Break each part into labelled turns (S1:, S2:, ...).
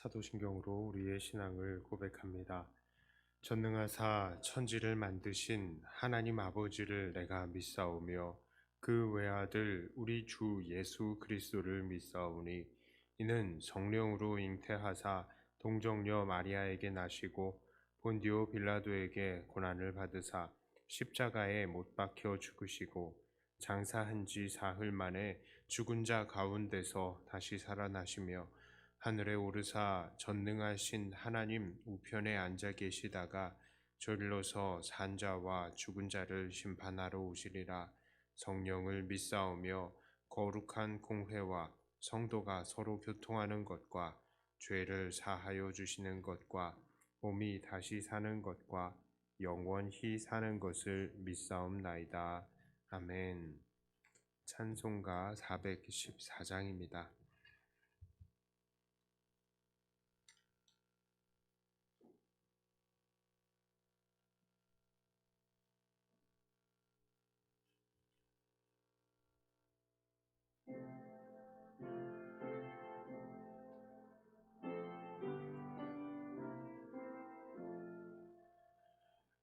S1: 사도신경으로 우리의 신앙을 고백합니다. 전능하사 천지를 만드신 하나님 아버지를 내가 믿사오며 그 외아들 우리 주 예수 그리스도를 믿사오니 이는 성령으로 잉태하사 동정녀 마리아에게 나시고 본디오 빌라도에게 고난을 받으사 십자가에 못 박혀 죽으시고 장사한 지 사흘 만에 죽은 자 가운데서 다시 살아나시며 하늘에 오르사 전능하신 하나님 우편에 앉아 계시다가 졸려서 산 자와 죽은 자를 심판하러 오시리라. 성령을 믿사오며 거룩한 공회와 성도가 서로 교통하는 것과 죄를 사하여 주시는 것과 몸이 다시 사는 것과 영원히 사는 것을 믿사옵나이다. 아멘. 찬송가 414장입니다.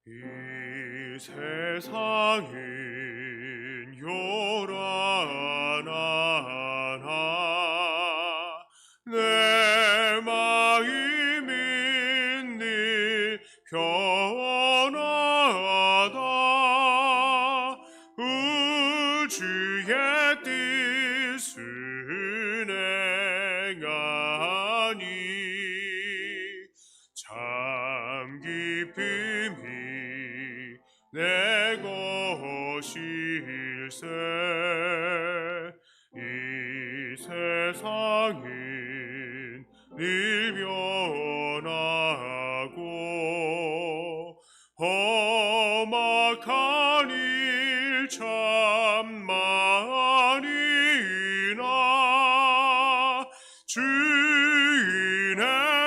S2: 이 세상은 요란하나 내 마음은 늘 평안하다. 우주의 뜻을 행하니 참 기쁨이 내 것일세. 이 세상은 늘 변하고 험악한 일 참 많으나 주인의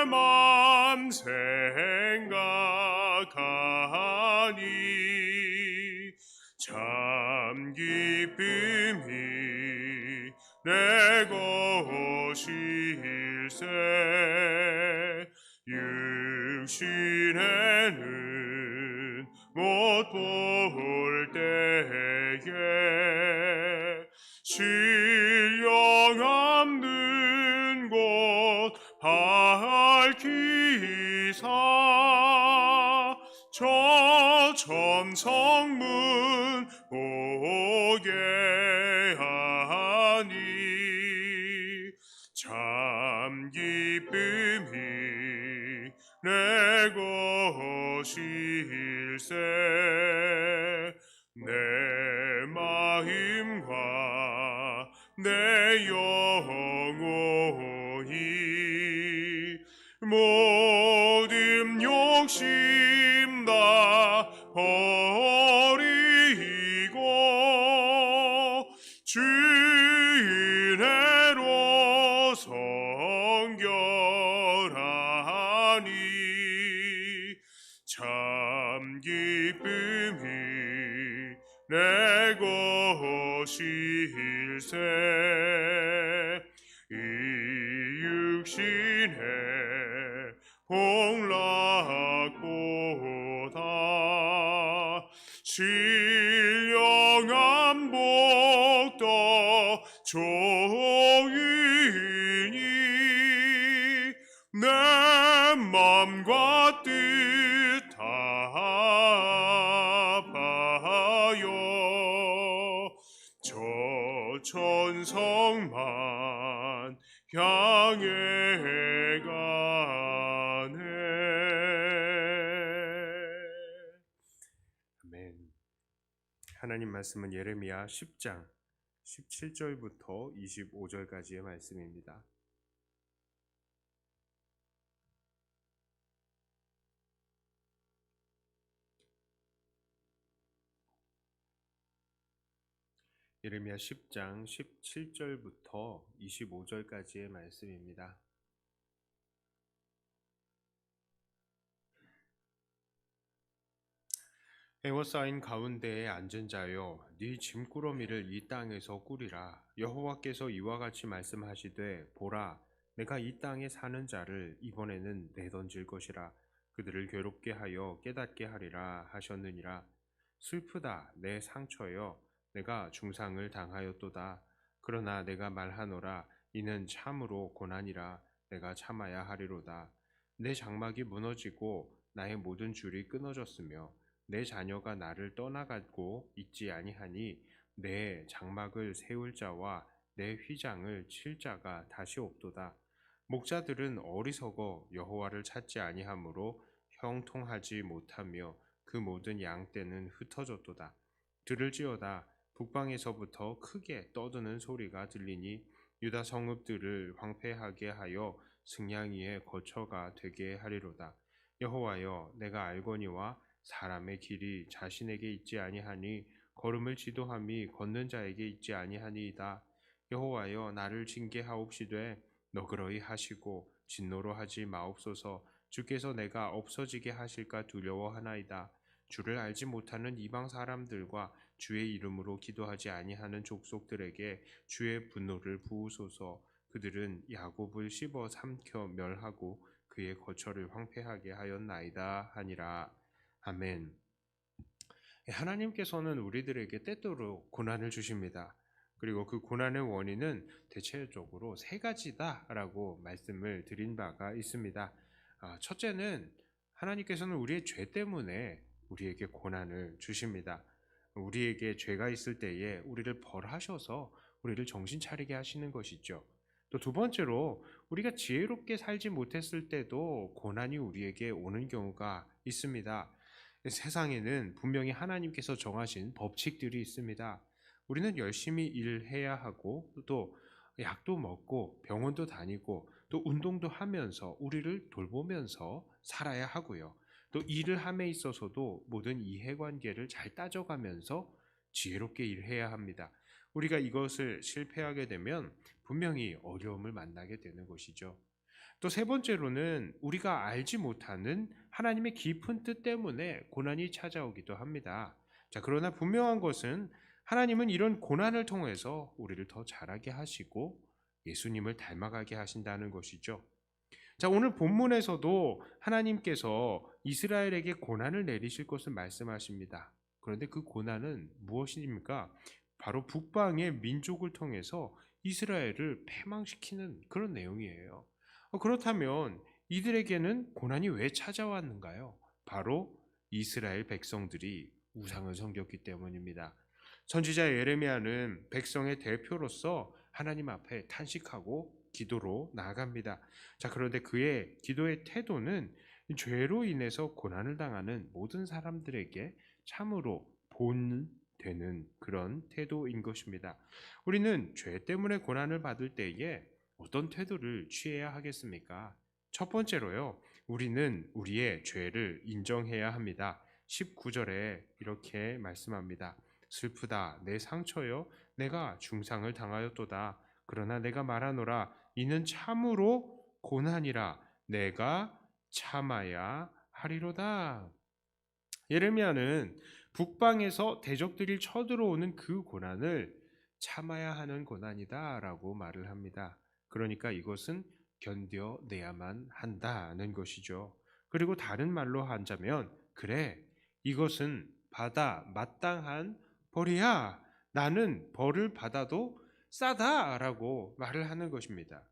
S2: 맘 생각하니 참 기쁨이 내 것일세. 육신에는 못 볼 때에 신령함는 곳 밝히사 저 천성문 보게 하니 참 기쁨이 내 것일세. 내 마음과 내 영혼이 모든 욕심 다 버리고 주인애로 성결하니 참 기쁨이 내 것일세. 이 육신의 복락보다 신령한 복도 좋으니 내 맘과 뜻 다 봐요 저 천성만 향해 가네.
S1: 아멘. 하나님 말씀은 예레미야 10장 17절부터 25절까지의 말씀입니다. 예레미야 10장 17절부터 25절까지의 말씀입니다. 에워싸인 가운데에 앉은 자여, 네 짐꾸러미를 이 땅에서 꾸리라. 여호와께서 이와 같이 말씀하시되, 보라, 내가 이 땅에 사는 자를 이번에는 내던질 것이라. 그들을 괴롭게 하여 깨닫게 하리라 하셨느니라. 슬프다 내 상처여, 내가 중상을 당하였도다. 그러나 내가 말하노라, 이는 참으로 고난이라. 내가 참아야 하리로다. 내 장막이 무너지고 나의 모든 줄이 끊어졌으며 내 자녀가 나를 떠나가고 있지 아니하니 내 장막을 세울 자와 내 휘장을 칠 자가 다시 없도다. 목자들은 어리석어 여호와를 찾지 아니하므로 형통하지 못하며 그 모든 양떼는 흩어졌도다. 들을지어다 북방에서부터 크게 떠드는 소리가 들리니 유다 성읍들을 황폐하게 하여 승냥이의 거처가 되게 하리로다. 여호와여, 내가 알거니와 사람의 길이 자신에게 있지 아니하니 걸음을 지도함이 걷는 자에게 있지 아니하니이다. 여호와여, 나를 징계하옵시되 너그러이 하시고 진노로 하지 마옵소서. 주께서 내가 없어지게 하실까 두려워하나이다. 주를 알지 못하는 이방 사람들과 주의 이름으로 기도하지 아니하는 족속들에게 주의 분노를 부으소서. 그들은 야곱을 씹어 삼켜 멸하고 그의 거처를 황폐하게 하였나이다 하니라. 아멘. 하나님께서는 우리들에게 때때로 고난을 주십니다. 그리고 그 고난의 원인은 대체적으로 세 가지다라고 말씀을 드린 바가 있습니다. 첫째는 하나님께서는 우리의 죄 때문에 우리에게 고난을 주십니다. 우리에게 죄가 있을 때에 우리를 벌하셔서 우리를 정신 차리게 하시는 것이죠. 또 두 번째로 우리가 지혜롭게 살지 못했을 때도 고난이 우리에게 오는 경우가 있습니다. 세상에는 분명히 하나님께서 정하신 법칙들이 있습니다. 우리는 열심히 일해야 하고 또 약도 먹고 병원도 다니고 또 운동도 하면서 우리를 돌보면서 살아야 하고요. 또 일을 함에 있어서도 모든 이해관계를 잘 따져가면서 지혜롭게 일해야 합니다. 우리가 이것을 실패하게 되면 분명히 어려움을 만나게 되는 것이죠. 또 세 번째로는 우리가 알지 못하는 하나님의 깊은 뜻 때문에 고난이 찾아오기도 합니다. 그러나 분명한 것은 하나님은 이런 고난을 통해서 우리를 더 잘하게 하시고 예수님을 닮아가게 하신다는 것이죠. 오늘 본문에서도 하나님께서 이스라엘에게 고난을 내리실 것을 말씀하십니다. 그런데 그 고난은 무엇입니까? 바로 북방의 민족을 통해서 이스라엘을 패망시키는 그런 내용이에요. 그렇다면 이들에게는 고난이 왜 찾아왔는가요? 바로 이스라엘 백성들이 우상을 섬겼기 때문입니다. 선지자 예레미야는 백성의 대표로서 하나님 앞에 탄식하고 기도로 나아갑니다. 그런데 그의 기도의 태도는 죄로 인해서 고난을 당하는 모든 사람들에게 참으로 본되는 그런 태도인 것입니다. 우리는 죄 때문에 고난을 받을 때에 어떤 태도를 취해야 하겠습니까? 첫 번째로요, 우리는 우리의 죄를 인정해야 합니다. 19절에 이렇게 말씀합니다. 슬프다 내 상처여, 내가 중상을 당하였도다. 그러나 내가 말하노라, 이는 참으로 고난이라. 내가 참아야 하리로다. 예레미야는 북방에서 대적들이 쳐들어오는 그 고난을 참아야 하는 고난이다 라고 말을 합니다. 그러니까 이것은 견뎌내야만 한다는 것이죠. 그리고 다른 말로 하자면, 그래, 이것은 받아 마땅한 벌이야. 나는 벌을 받아도 싸다라고 말을 하는 것입니다.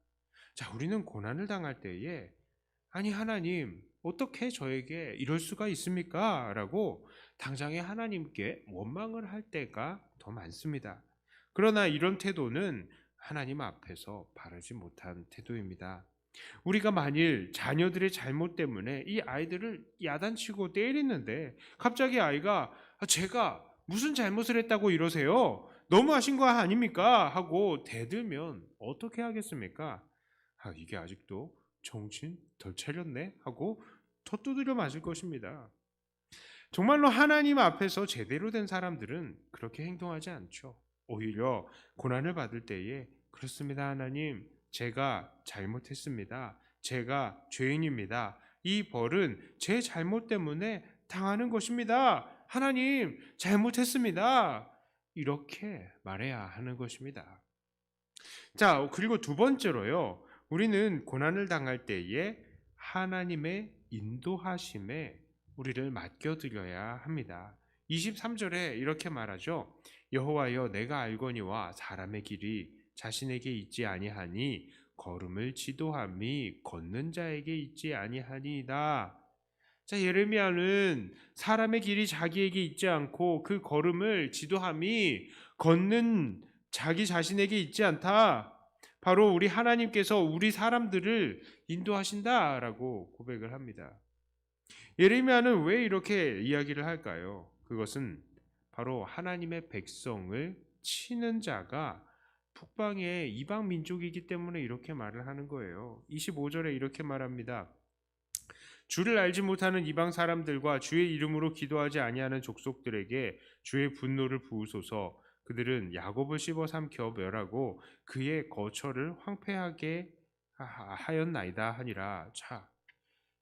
S1: 우리는 고난을 당할 때에 아니 하나님, 어떻게 저에게 이럴 수가 있습니까? 라고 당장에 하나님께 원망을 할 때가 더 많습니다. 그러나 이런 태도는 하나님 앞에서 바르지 못한 태도입니다. 우리가 만일 자녀들의 잘못 때문에 이 아이들을 야단치고 때리는데 갑자기 아이가 제가 무슨 잘못을 했다고 이러세요? 너무하신 거 아닙니까? 하고 대들면 어떻게 하겠습니까? 이게 아직도 정신 덜 차렸네? 하고 더 두드려 맞을 것입니다. 정말로 하나님 앞에서 제대로 된 사람들은 그렇게 행동하지 않죠. 오히려 고난을 받을 때에 그렇습니다 하나님, 제가 잘못했습니다. 제가 죄인입니다. 이 벌은 제 잘못 때문에 당하는 것입니다. 하나님, 잘못했습니다. 이렇게 말해야 하는 것입니다. 그리고 두 번째로요, 우리는 고난을 당할 때에 하나님의 인도하심에 우리를 맡겨드려야 합니다. 23절에 이렇게 말하죠. 여호와여 내가 알거니와 사람의 길이 자신에게 있지 아니하니 걸음을 지도함이 걷는 자에게 있지 아니하니이다. 자, 예레미야는 사람의 길이 자기에게 있지 않고 그 걸음을 지도함이 걷는 자기 자신에게 있지 않다. 바로 우리 하나님께서 우리 사람들을 인도하신다라고 고백을 합니다. 예레미야는 왜 이렇게 이야기를 할까요? 그것은 바로 하나님의 백성을 치는 자가 북방의 이방 민족이기 때문에 이렇게 말을 하는 거예요. 25절에 이렇게 말합니다. 주를 알지 못하는 이방 사람들과 주의 이름으로 기도하지 아니하는 족속들에게 주의 분노를 부으소서. 그들은 야곱을 씹어 삼켜 멸하고 그의 거처를 황폐하게 하였나이다 하니라. 자,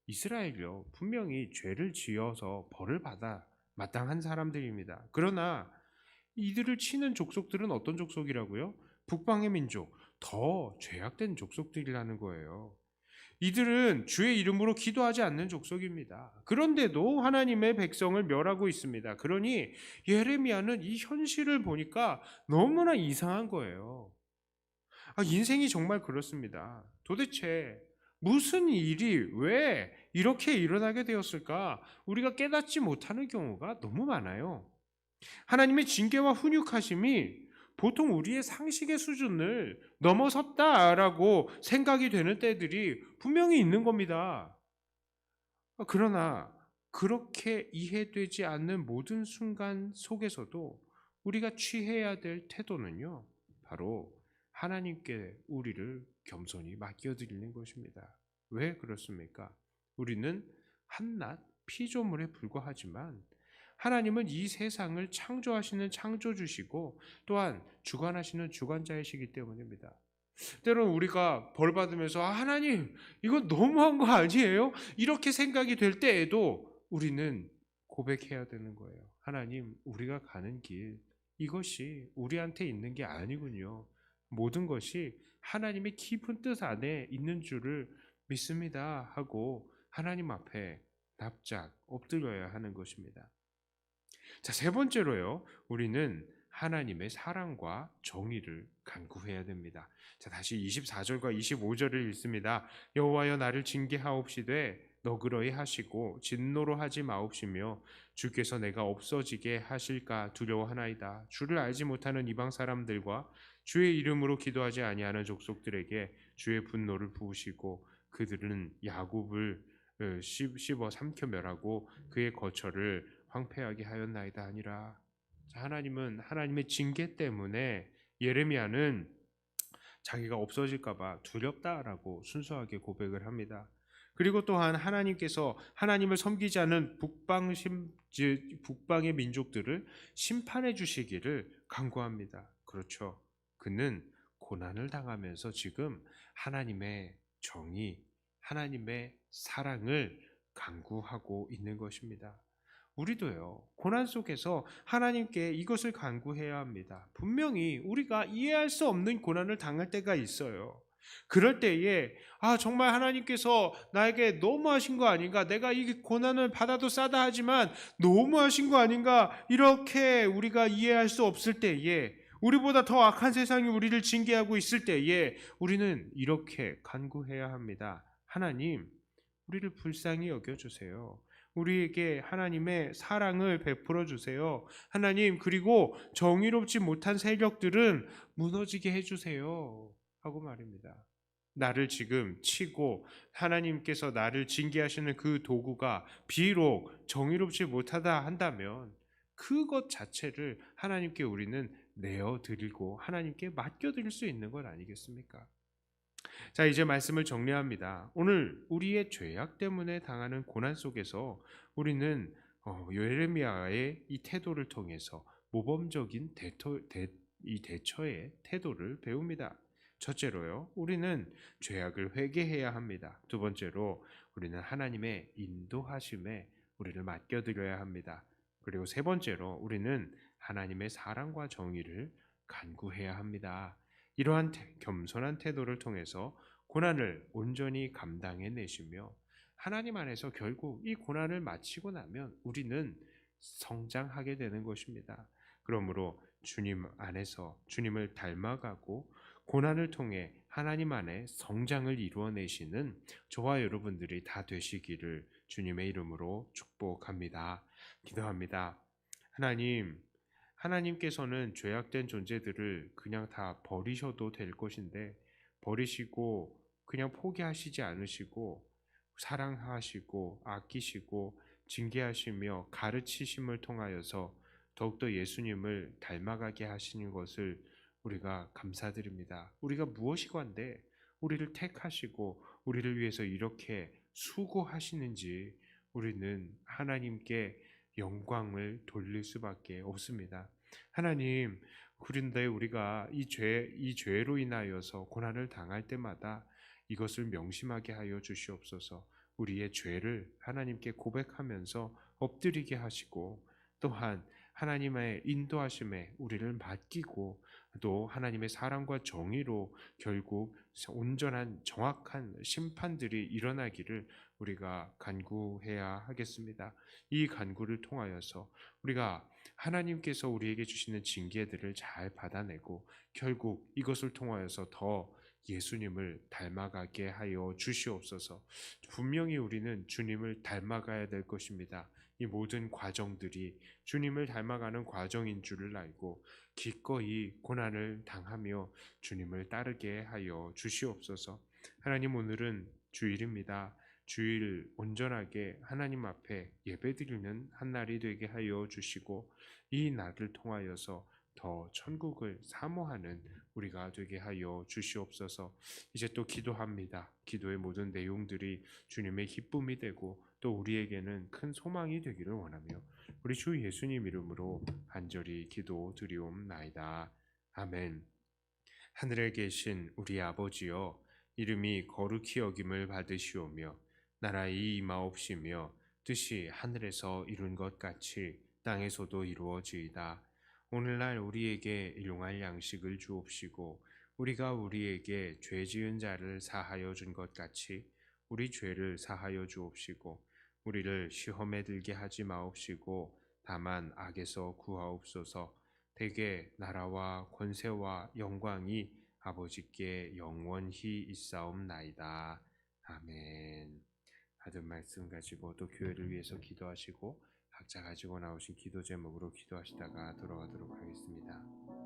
S1: 이스라엘이요 분명히 죄를 지어서 벌을 받아 마땅한 사람들입니다. 그러나 이들을 치는 족속들은 어떤 족속이라고요? 북방의 민족, 더 죄악된 족속들이라는 거예요. 이들은 주의 이름으로 기도하지 않는 족속입니다. 그런데도 하나님의 백성을 멸하고 있습니다. 그러니 예레미야는 이 현실을 보니까 너무나 이상한 거예요. 인생이 정말 그렇습니다. 도대체 무슨 일이 왜 이렇게 일어나게 되었을까? 우리가 깨닫지 못하는 경우가 너무 많아요. 하나님의 징계와 훈육하심이 보통 우리의 상식의 수준을 넘어섰다라고 생각이 되는 때들이 분명히 있는 겁니다. 그러나 그렇게 이해되지 않는 모든 순간 속에서도 우리가 취해야 될 태도는요, 바로 하나님께 우리를 겸손히 맡겨드리는 것입니다. 왜 그렇습니까? 우리는 한낱 피조물에 불과하지만 하나님은 이 세상을 창조하시는 창조주시고 또한 주관하시는 주관자이시기 때문입니다. 때로는 우리가 벌 받으면서 하나님 이거 너무한 거 아니에요? 이렇게 생각이 될 때에도 우리는 고백해야 되는 거예요. 하나님, 우리가 가는 길 이것이 우리한테 있는 게 아니군요. 모든 것이 하나님의 깊은 뜻 안에 있는 줄을 믿습니다 하고 하나님 앞에 납작 엎드려야 하는 것입니다. 자, 세 번째로요. 우리는 하나님의 사랑과 정의를 간구해야 됩니다. 자, 다시 24절과 25절을 읽습니다. 여호와여 나를 징계하옵시되 너그러이 하시고 진노로 하지 마옵시며 주께서 내가 없어지게 하실까 두려워하나이다. 주를 알지 못하는 이방 사람들과 주의 이름으로 기도하지 아니하는 족속들에게 주의 분노를 부으시고 그들은 야곱을 씹어 삼켜 멸하고 그의 거처를 황폐하게 하였나이다 하니라. 하나님은 하나님의 징계 때문에 예레미야는 자기가 없어질까봐 두렵다라고 순수하게 고백을 합니다. 그리고 또한 하나님께서 하나님을 섬기지 않은 북방의 민족들을 심판해 주시기를 간구합니다. 그렇죠. 그는 고난을 당하면서 지금 하나님의 정의, 하나님의 사랑을 간구하고 있는 것입니다. 우리도요, 고난 속에서 하나님께 이것을 간구해야 합니다. 분명히 우리가 이해할 수 없는 고난을 당할 때가 있어요. 그럴 때에 정말 하나님께서 나에게 너무하신 거 아닌가, 내가 이 고난을 받아도 싸다 하지만 너무하신 거 아닌가, 이렇게 우리가 이해할 수 없을 때에, 우리보다 더 악한 세상이 우리를 징계하고 있을 때에 우리는 이렇게 간구해야 합니다. 하나님, 우리를 불쌍히 여겨주세요. 우리에게 하나님의 사랑을 베풀어 주세요. 하나님, 그리고 정의롭지 못한 세력들은 무너지게 해주세요 하고 말입니다. 나를 지금 치고 하나님께서 나를 징계하시는 그 도구가 비록 정의롭지 못하다 한다면 그것 자체를 하나님께 우리는 내어드리고 하나님께 맡겨드릴 수 있는 것 아니겠습니까? 자, 이제 말씀을 정리합니다. 오늘 우리의 죄악 때문에 당하는 고난 속에서 우리는 예레미야의 이 태도를 통해서 모범적인 대처의 태도를 배웁니다. 첫째로요, 우리는 죄악을 회개해야 합니다. 두 번째로, 우리는 하나님의 인도하심에 우리를 맡겨드려야 합니다. 그리고 세 번째로, 우리는 하나님의 사랑과 정의를 간구해야 합니다. 이러한 겸손한 태도를 통해서 고난을 온전히 감당해 내시며 하나님 안에서 결국 이 고난을 마치고 나면 우리는 성장하게 되는 것입니다. 그러므로 주님 안에서 주님을 닮아가고 고난을 통해 하나님 안에 성장을 이루어내시는 저와 여러분들이 다 되시기를 주님의 이름으로 축복합니다. 기도합니다. 하나님께서는 죄악된 존재들을 그냥 다 버리셔도 될 것인데 버리시고 그냥 포기하시지 않으시고 사랑하시고 아끼시고 징계하시며 가르치심을 통하여서 더욱더 예수님을 닮아가게 하시는 것을 우리가 감사드립니다. 우리가 무엇이건데 우리를 택하시고 우리를 위해서 이렇게 수고하시는지 우리는 하나님께 영광을 돌릴 수밖에 없습니다. 하나님, 그런데 우리가 이 죄로 인하여서 고난을 당할 때마다 이것을 명심하게 하여 주시옵소서. 우리의 죄를 하나님께 고백하면서 엎드리게 하시고 또한 하나님의 인도하심에 우리를 맡기고 또 하나님의 사랑과 정의로 결국 온전한 정확한 심판들이 일어나기를 우리가 간구해야 하겠습니다. 이 간구를 통하여서 우리가 하나님께서 우리에게 주시는 징계들을 잘 받아내고 결국 이것을 통하여서 더 예수님을 닮아가게 하여 주시옵소서. 분명히 우리는 주님을 닮아가야 될 것입니다. 이 모든 과정들이 주님을 닮아가는 과정인 줄을 알고 기꺼이 고난을 당하며 주님을 따르게 하여 주시옵소서. 하나님, 오늘은 주일입니다. 주일 온전하게 하나님 앞에 예배드리는 한 날이 되게 하여 주시고 이 날을 통하여서 더 천국을 사모하는 우리가 되게 하여 주시옵소서. 이제 또 기도합니다. 기도의 모든 내용들이 주님의 기쁨이 되고 또 우리에게는 큰 소망이 되기를 원하며 우리 주 예수님 이름으로 간절히 기도드리옵나이다. 아멘. 하늘에 계신 우리 아버지여, 이름이 거룩히 여김을 받으시오며 나라의 임하옵시며 뜻이 하늘에서 이룬 것 같이 땅에서도 이루어지이다. 오늘날 우리에게 일용할 양식을 주옵시고 우리가 우리에게 죄 지은 자를 사하여 준 것 같이 우리 죄를 사하여 주옵시고 우리를 시험에 들게 하지 마옵시고 다만 악에서 구하옵소서. 대개 나라와 권세와 영광이 아버지께 영원히 있사옵나이다. 아멘. 받은 말씀 가지고 또 교회를 위해서 기도하시고 각자 가지고 나오신 기도 제목으로 기도하시다가 돌아가도록 하겠습니다.